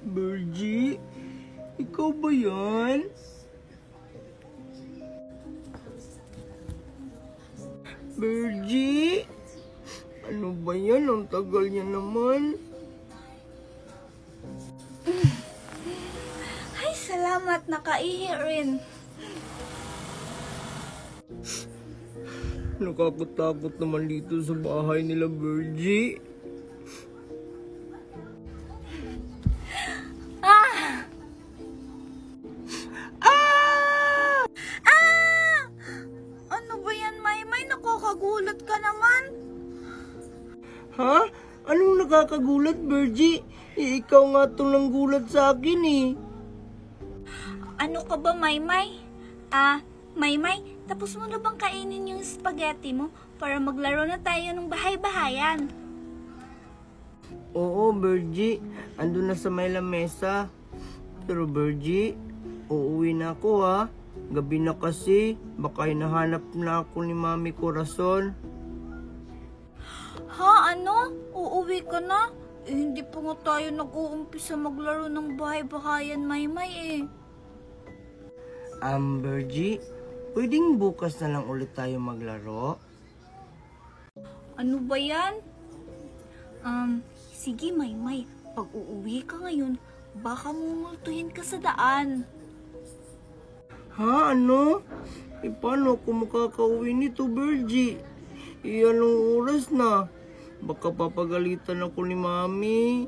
Virgie, ikaw ba yan? Virgie? Ano ba yan? Ang tagal niya naman. Ay, salamat. Nakaihi rin. Nakakatakot naman dito sa bahay nila, Virgie. Ah! Ah! Ah! Ano ba yan, Maymay? Nakakagulat ka naman. Ha? Anong nakakagulat, Virgie? Ikaw nga itong nanggulat sa akin eh. Ano ka ba, Maymay? Maymay, tapos mo na bang kainin yung spaghetti mo para maglaro na tayo ng bahay-bahayan? Oo, Virgie. Andun na sa may lamesa. Pero Virgie, uuwi na ako ha. Gabi na kasi. Baka hinahanap na ako ni Mami Corazon. Ha? Ano? Uuwi ka na? Hindi pa nga tayo nag-uumpisa maglaro ng bahay-bahayan, Maymay eh. Virgie, pwedeng bukas na lang ulit tayo maglaro? Ano ba yan? Sige, Maymay. Pag uuwi ka ngayon, baka mumultuhin ka sa daan. Ha? Ano? Paano ako makakauwi nito, Virgie? Anong oras na? Baka papagalitan ako ni Mami.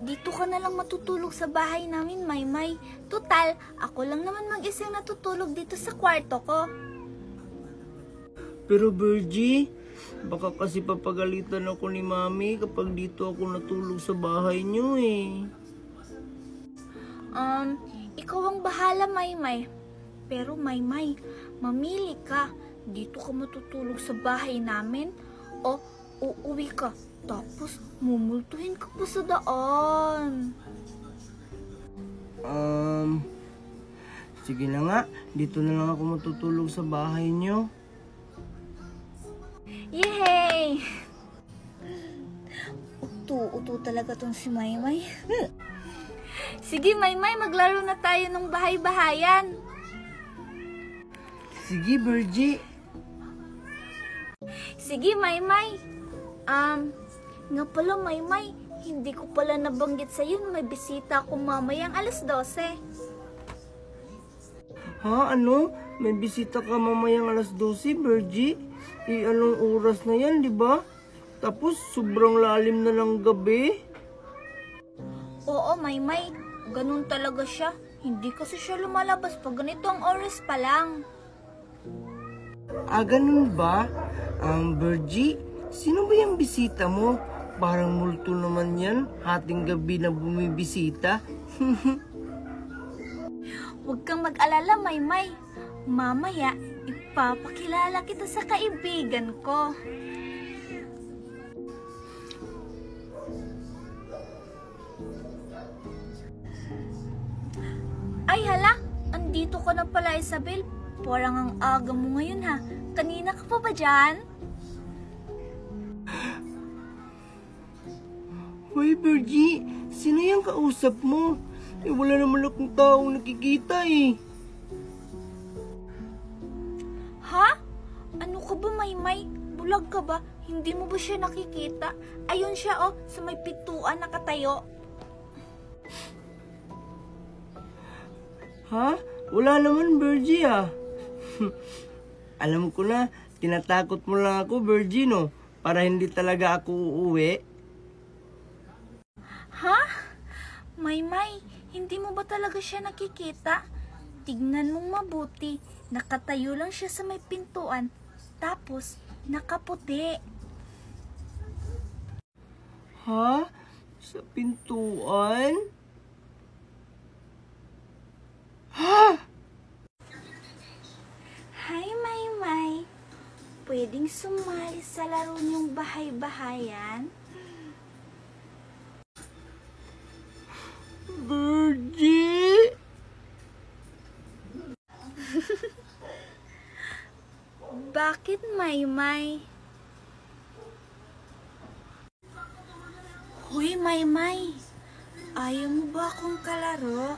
Dito ka na lang matutulog sa bahay namin, Maymay. Total, ako lang naman mag-isang natutulog dito sa kwarto ko. Pero Virgie, baka kasi papagalitan ako ni Mami kapag dito ako natulog sa bahay niyo eh. Ikaw ang bahala, Maymay. Pero Maymay, mamili ka. Dito ka matutulog sa bahay namin o uuwi ka. Tapos mumultuhin ka pa sa daan. Sige na nga. Dito na lang ako matutulog sa bahay niyo. Yay! Uto talaga tong si Maymay. Sige, Maymay, maglaro na tayo ng bahay-bahayan. Sige, Virgie. Sige, Maymay. Nga pala, Maymay, hindi ko pala nabanggit sa'yo na may bisita ako mamayang alas 12. Ha? Ano? May bisita ka mamayang alas 12, Virgie? Anong oras na yan, di ba? Tapos, sobrang lalim na ng gabi. Oo, Maymay. Ganun talaga siya. Hindi kasi siya lumalabas pag ganito ang oras pa lang. Ganun ba? Virgie, sino ba yung bisita mo? Parang multo naman yan. Hating gabi na bumibisita. Huwag kang mag-alala, Maymay. Mamaya, ipapakilala kita sa kaibigan ko. Ay hala, andito ka na pala, Isabel. Parang ang aga mo ngayon ha. Kanina ka pa ba dyan? Hoy, Virgie, sino yung kausap mo? Wala naman akong taong nakikita eh. Ha? Ano ka ba, Maymay? Bulag ka ba? Hindi mo ba siya nakikita? Ayun siya oh, sa may pintuan nakatayo. Ha? Wala naman, Virgie ah. Alam ko na, tinatakot mo lang ako, Virgie, no? Para hindi talaga ako uuwi. Ha? Maymay, hindi mo ba talaga siya nakikita? Tignan mong mabuti. Nakatayo lang siya sa may pintuan. Tapos, nakaputi. Ha? Sa pintuan? Ha? Hi, Maymay. Pwedeng sumali sa laro niyong bahay-bahayan? Virgie? Bakit, Maymay? Uy, Maymay. Ayaw mo ba akong kalaro?